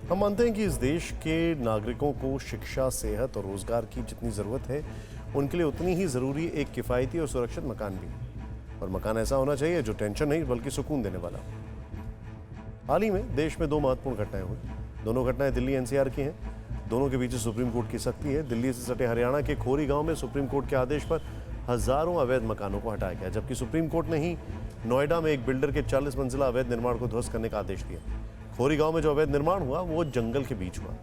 हम मानते हैं कि इस देश के नागरिकों को शिक्षा, सेहत और रोजगार की जितनी ज़रूरत है, उनके लिए उतनी ही ज़रूरी एक किफ़ायती और सुरक्षित मकान भी। और मकान ऐसा होना चाहिए जो टेंशन नहीं बल्कि सुकून देने वाला। हाल ही में देश में दो महत्वपूर्ण घटनाएं हुई। दोनों घटनाएं दिल्ली एनसीआर की हैं। दोनों के पीछे सुप्रीम कोर्ट की सख्ती है। दिल्ली से सटे हरियाणा के खोरी गांव में सुप्रीम कोर्ट के आदेश पर हजारों अवैध मकानों को हटाया गया, जबकि सुप्रीम कोर्ट ने ही नोएडा में एक बिल्डर के 40 मंजिला अवैध निर्माण को ध्वस्त करने का आदेश दिया। खोरी गांव में जो अवैध निर्माण हुआ वो जंगल के बीच हुआ,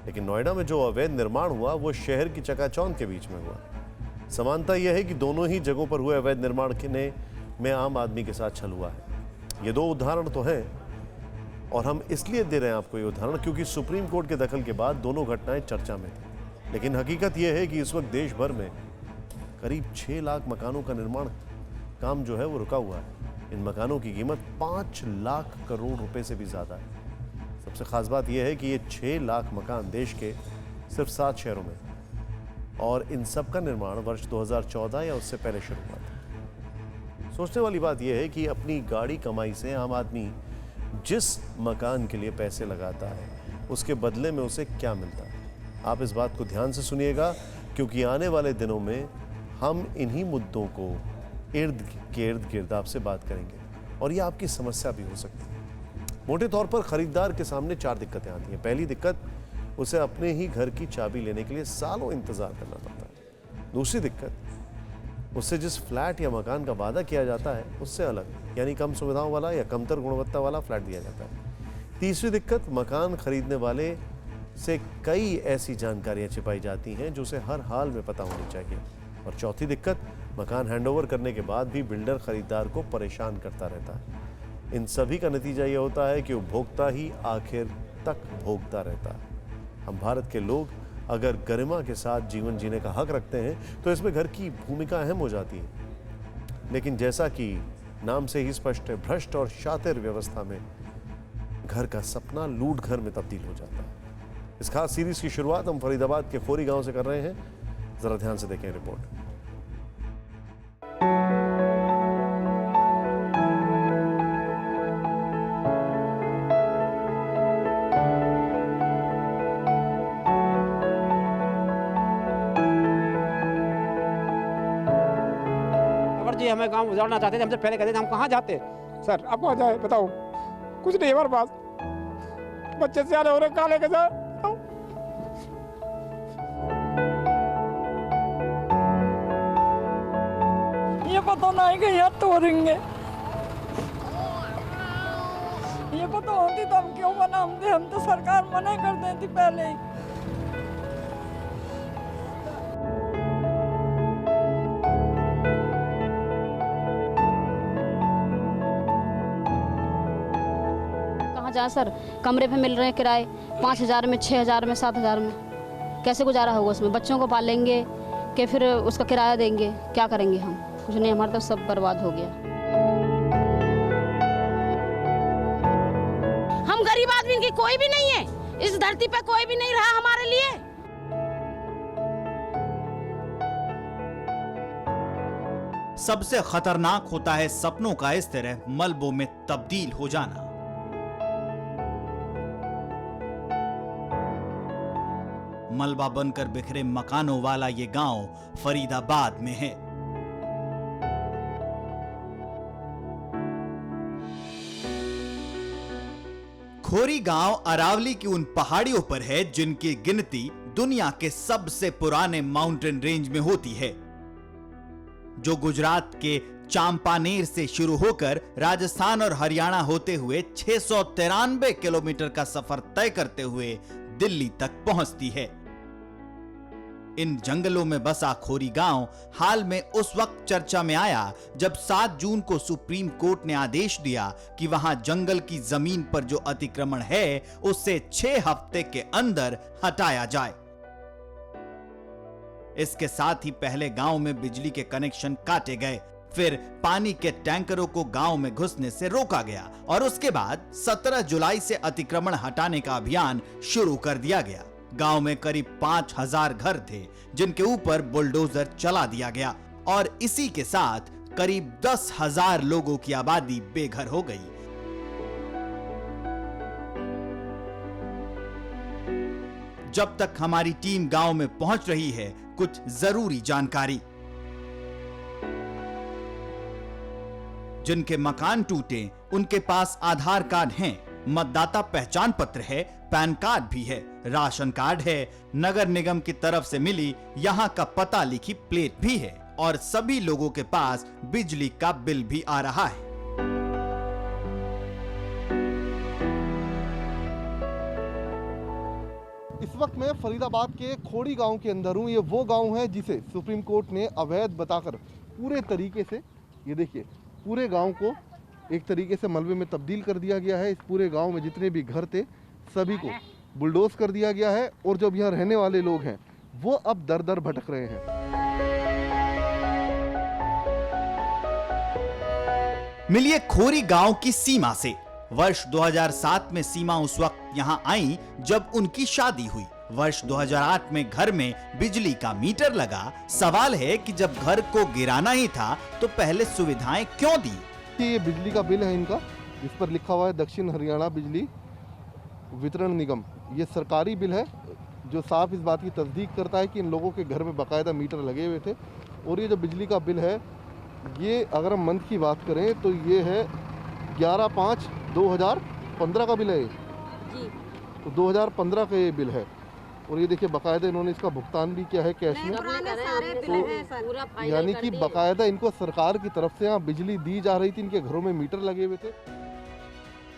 लेकिन नोएडा में जो अवैध निर्माण हुआ वो शहर की चकाचौंध के बीच में हुआ। समानता यह है कि दोनों ही जगहों पर हुए अवैध निर्माण में आम आदमी के साथ छल हुआ है। ये दो उदाहरण तो हैं, और हम इसलिए दे रहे हैं आपको ये उदाहरण क्योंकि सुप्रीम कोर्ट के दखल के बाद दोनों घटनाएं चर्चा में थी। लेकिन हकीकत यह है कि इस वक्त देश भर में करीब 6 लाख मकानों का निर्माण काम जो है वो रुका हुआ है। इन मकानों की कीमत 5 लाख करोड़ रुपए से भी ज़्यादा है। सबसे खास बात यह है कि ये 6 लाख मकान देश के सिर्फ 7 शहरों में, और इन सब का निर्माण वर्ष 2014 या उससे पहले शुरू हुआ था। सोचने वाली बात यह है कि अपनी गाड़ी कमाई से आम आदमी जिस मकान के लिए पैसे लगाता है उसके बदले में उसे क्या मिलता है। आप इस बात को ध्यान से सुनिएगा, क्योंकि आने वाले दिनों में हम इन्हीं मुद्दों को इर्द गिर्द आपसे बात करेंगे, और ये आपकी समस्या भी हो सकती है। मोटे तौर पर खरीदार के सामने 4 दिक्कतें आती हैं। पहली दिक्कत, उसे अपने ही घर की चाबी लेने के लिए सालों इंतजार करना पड़ता है। दूसरी दिक्कत, उससे जिस फ्लैट या मकान का वादा किया जाता है उससे अलग, यानी कम सुविधाओं वाला या कमतर गुणवत्ता वाला फ्लैट दिया जाता है। तीसरी दिक्कत, मकान खरीदने वाले से कई ऐसी जानकारियां छिपाई जाती हैं जो उसे हर हाल में पता होनी चाहिए। और चौथी दिक्कत, मकान हैंडओवर करने के बाद भी बिल्डर खरीदार को परेशान करता रहता है। इन सभी का नतीजा यह होता है कि उपभोक्ता ही आखिर तक भोगता रहता है। हम भारत के लोग अगर गरिमा के साथ जीवन जीने का हक रखते हैं तो इसमें घर की भूमिका अहम हो जाती है। लेकिन जैसा कि नाम से ही स्पष्ट है, भ्रष्ट और शातिर व्यवस्था में घर का सपना लूट घर में तब्दील हो जाता है। इस खास सीरीज की शुरुआत हम फरीदाबाद के खोरी गांव से कर रहे हैं। जरा ध्यान से देखें रिपोर्ट। जी हमें गांव उजाड़ना चाहते थे, हमसे पहले कहते थे हम कहाँ जाते। सर अब कहाँ जाए बताओ, कुछ नहीं हमारे पास, बच्चे से हो रहे काले के सर। ये पता नहीं कि यहाँ तोड़ेंगे, ये पता होती तो हम क्यों बनाते, हम तो सरकार मना कर देती पहले ही। जहाँ सर कमरे पे मिल रहे हैं किराए 5,000 में, 6,000 में, 7,000 में, कैसे गुजारा होगा उसमें? बच्चों को पालेंगे कि फिर उसका किराया देंगे? क्या करेंगे हम? कुछ नहीं, हमारा तो सब बर्बाद हो गया। हम गरीब आदमी की कोई भी नहीं है, इस धरती पे कोई भी नहीं रहा हमारे लिए। सबसे खतरनाक होता है सपनों का इस तरह मलबों में तब्दील हो जाना। मलबा बनकर बिखरे मकानों वाला ये गांव फरीदाबाद में है। खोरी गांव अरावली की उन पहाड़ियों पर है जिनकी गिनती दुनिया के सबसे पुराने माउंटेन रेंज में होती है, जो गुजरात के चांपानेर से शुरू होकर राजस्थान और हरियाणा होते हुए 693 किलोमीटर का सफर तय करते हुए दिल्ली तक पहुंचती है। इन जंगलों में बसा खोरी गांव हाल में उस वक्त चर्चा में आया जब 7 जून को सुप्रीम कोर्ट ने आदेश दिया कि वहां जंगल की जमीन पर जो अतिक्रमण है उसे 6 हफ्ते के अंदर हटाया जाए। इसके साथ ही पहले गांव में बिजली के कनेक्शन काटे गए, फिर पानी के टैंकरों को गांव में घुसने से रोका गया और उसके बाद 17 जुलाई से अतिक्रमण हटाने का अभियान शुरू कर दिया गया। गांव में करीब 5,000 घर थे जिनके ऊपर बुलडोजर चला दिया गया और इसी के साथ करीब 10,000 लोगों की आबादी बेघर हो गई। जब तक हमारी टीम गांव में पहुंच रही है कुछ जरूरी जानकारी। जिनके मकान टूटे उनके पास आधार कार्ड हैं, मतदाता पहचान पत्र है, पैन कार्ड भी है, राशन कार्ड है, नगर निगम की तरफ से मिली यहां का पता लिखी प्लेट भी है और सभी लोगों के पास बिजली का बिल भी आ रहा है। इस वक्त मैं फरीदाबाद के खोड़ी गांव के अंदर हूं। ये वो गांव है जिसे सुप्रीम कोर्ट ने अवैध बताकर पूरे तरीके से, ये देखिए, पूरे गांव को एक तरीके से मलबे में तब्दील कर दिया गया है। इस पूरे गांव में जितने भी घर थे सभी को बुलडोज कर दिया गया है और जो यहाँ रहने वाले लोग हैं वो अब दर दर भटक रहे हैं। मिलिए खोरी गांव की सीमा से। वर्ष 2007 में सीमा उस वक्त यहां आई जब उनकी शादी हुई। वर्ष 2008 में घर में बिजली का मीटर लगा। सवाल है कि जब घर को गिराना ही था तो पहले सुविधाएं क्यों दी? ये बिजली का बिल है इनका, इस पर लिखा हुआ है दक्षिण हरियाणा बिजली वितरण निगम। ये सरकारी बिल है जो साफ इस बात की तस्दीक करता है कि इन लोगों के घर में बाकायदा मीटर लगे हुए थे। और ये जो बिजली का बिल है, ये अगर हम मंथ की बात करें तो ये है 11/5/2015 का बिल है जी। तो 2015 का ये बिल है और ये देखिए बाकायदा इन्होंने इसका भुगतान भी किया है कैश में। तो यानी कि बाकायदा इनको सरकार की तरफ से यहाँ बिजली दी जा रही थी, इनके घरों में मीटर लगे हुए थे।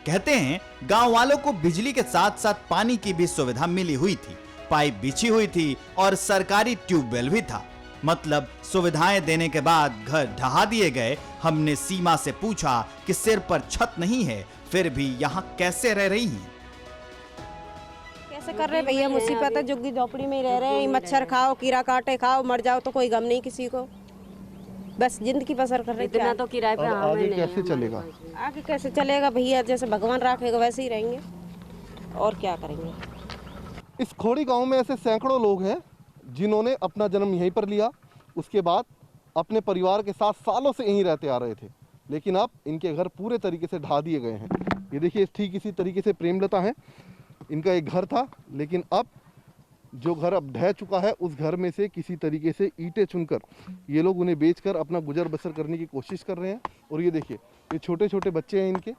कहते हैं गांव वालों को बिजली के साथ साथ पानी की भी सुविधा मिली हुई थी, पाइप बिछी हुई थी और सरकारी ट्यूबवेल भी था। मतलब सुविधाएं देने के बाद घर ढहा दिए गए। हमने सीमा से पूछा कि सिर पर छत नहीं है फिर भी यहाँ कैसे रह रही हैं? कैसे कर रहे भैया, मुसीबत है, झुग्गी झोपड़ी में ही रह रहे हैं। मच्छर खाओ, कीड़ा काटे खाओ, मर जाओ तो कोई गम नहीं किसी को, बस जिंदगी बसर कर रहे हैं। तो किराए पे आगे कैसे चलेगा? आगे कैसे चलेगा भैया, जैसे भगवान रखेगा वैसे ही रहेंगे और क्या करेंगे। इस खोड़ी गांव में ऐसे सैकड़ों लोग हैं जिन्होंने अपना जन्म यहीं पर लिया, उसके बाद अपने परिवार के साथ सालों से यहीं रहते आ रहे थे, लेकिन अब इनके घर पूरे तरीके से ढा दिए गए हैं। ये देखिए ठीक इसी तरीके से प्रेमलता है, इनका एक घर था लेकिन अब जो घर अब ढह चुका है उस घर में से किसी तरीके से ईंटें चुनकर ये लोग उन्हें बेचकर अपना गुजर बसर करने की कोशिश कर रहे हैं। और ये देखिए ये छोटे छोटे बच्चे हैं इनके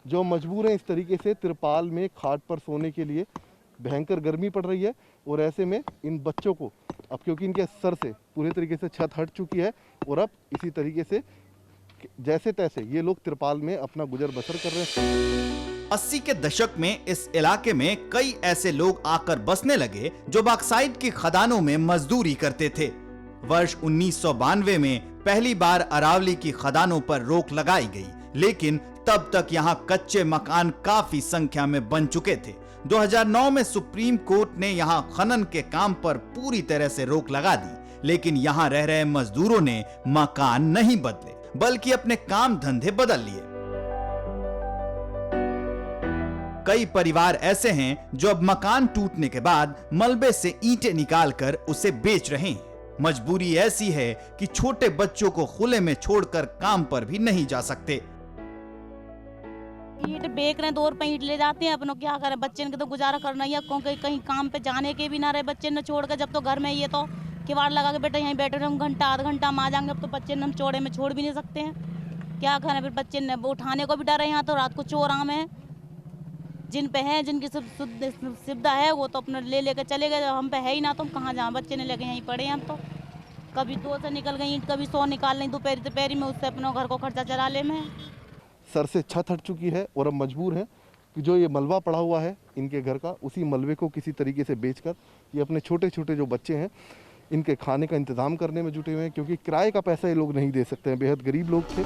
जो मजबूर हैं इस तरीके से तिरपाल में खाट पर सोने के लिए। भयंकर गर्मी पड़ रही है और ऐसे में इन बच्चों को अब क्योंकि इनके सर से पूरे तरीके से छत हट चुकी है और अब इसी तरीके से जैसे तैसे ये लोग तिरपाल में अपना गुजर बसर कर रहे हैं। 80 के दशक में इस इलाके में कई ऐसे लोग आकर बसने लगे जो बॉक्साइट की खदानों में मजदूरी करते थे। वर्ष 1992 में पहली बार अरावली की खदानों पर रोक लगाई गई, लेकिन तब तक यहाँ कच्चे मकान काफी संख्या में बन चुके थे। 2009 में सुप्रीम कोर्ट ने यहाँ खनन के काम पर पूरी तरह से रोक लगा दी, लेकिन यहाँ रह रहे मजदूरों ने मकान नहीं बदले बल्कि अपने काम धंधे बदल लिए। कई परिवार ऐसे हैं जो अब मकान टूटने के बाद मलबे से ईंटें निकालकर उसे बेच रहे हैं। मजबूरी ऐसी है कि छोटे बच्चों को खुले में छोड़कर काम पर भी नहीं जा सकते। ईंट बेच रहे, 2 रुपए ईंट ले जाते हैं, अपनों क्या करें, बच्चे के तो गुजारा करना ही है, क्योंकि कहीं काम पे जाने के भी ना रहे बच्चे ने छोड़ कर। जब तो घर में ये तो किवाड़ लगा के बेटा यहीं बैठे रहे, हम घंटा आधा घंटा हम आ जाएंगे। अब तो बच्चे ने हम चौड़े में छोड़ भी नहीं सकते हैं, क्या करें। फिर बच्चे ने उठाने को भी डर है, यहाँ तो रात को चोर आम है, जिन पे है जिनकी सुविधा है वो तो अपना ले लेकर चले गए। हम पे है ही ना तो हम कहाँ जाएं, बच्चे ने लेके यहीं पड़े हैं। हम तो कभी 2 से निकल गई ईंट, कभी 100 निकाल लें दोपहरी में, उससे अपने घर को खर्चा चला ले में। सर से छत हट चुकी है और अब मजबूर हैं कि जो ये मलबा पड़ा हुआ है इनके घर का, उसी मलबे को किसी तरीके से बेचकर ये अपने छोटे छोटे जो बच्चे हैं इनके खाने का इंतजाम करने में जुटे हुए हैं, क्योंकि किराए का पैसा ये लोग नहीं दे सकते हैं, बेहद गरीब लोग थे।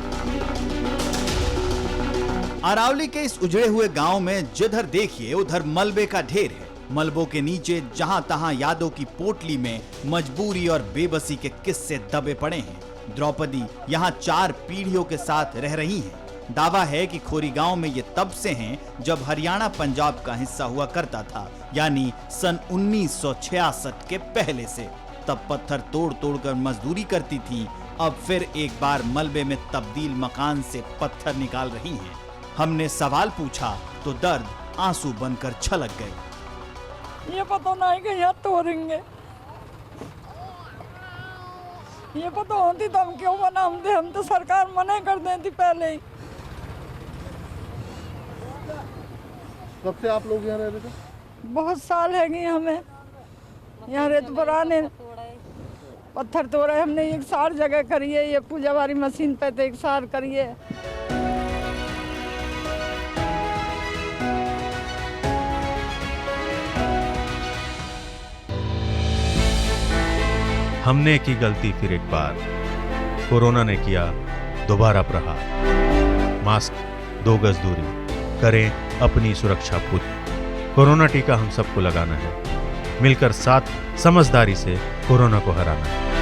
अरावली के इस उजड़े हुए गांव में जिधर देखिए उधर मलबे का ढेर है। मलबों के नीचे जहां तहां यादों की पोटली में मजबूरी और बेबसी के किस्से दबे पड़े हैं। द्रौपदी यहाँ 4 पीढ़ियों के साथ रह रही हैं। दावा है कि खोरी गांव में ये तब से हैं जब हरियाणा पंजाब का हिस्सा हुआ करता था, यानी सन 1966 के पहले से। तब पत्थर तोड़ तोड़ कर मजदूरी करती थी, अब फिर एक बार मलबे में तब्दील मकान से पत्थर निकाल रही हैं। हमने सवाल पूछा तो दर्द आंसू बनकर छलक गए। ये पता नहीं कि यहाँ तोड़ेंगे, ये पता होती तो हम क्यों बनाते, हम तो सरकार मना कर देती पहले ही। कब से आप लोग यहाँ रह रहे थे? बहुत साल है गए हमें यहाँ रेत पुराने पत्थर तोड़े हमने, एक साल जगह करिए, ये पूजा वाली मशीन पे तो एक साल करिए। हमने की गलती फिर एक बार, कोरोना ने किया दोबारा प्रहार। मास्क, 2 गज दूरी, करें अपनी सुरक्षा खुद। कोरोना टीका हम सबको लगाना है, मिलकर साथ समझदारी से कोरोना को हराना है।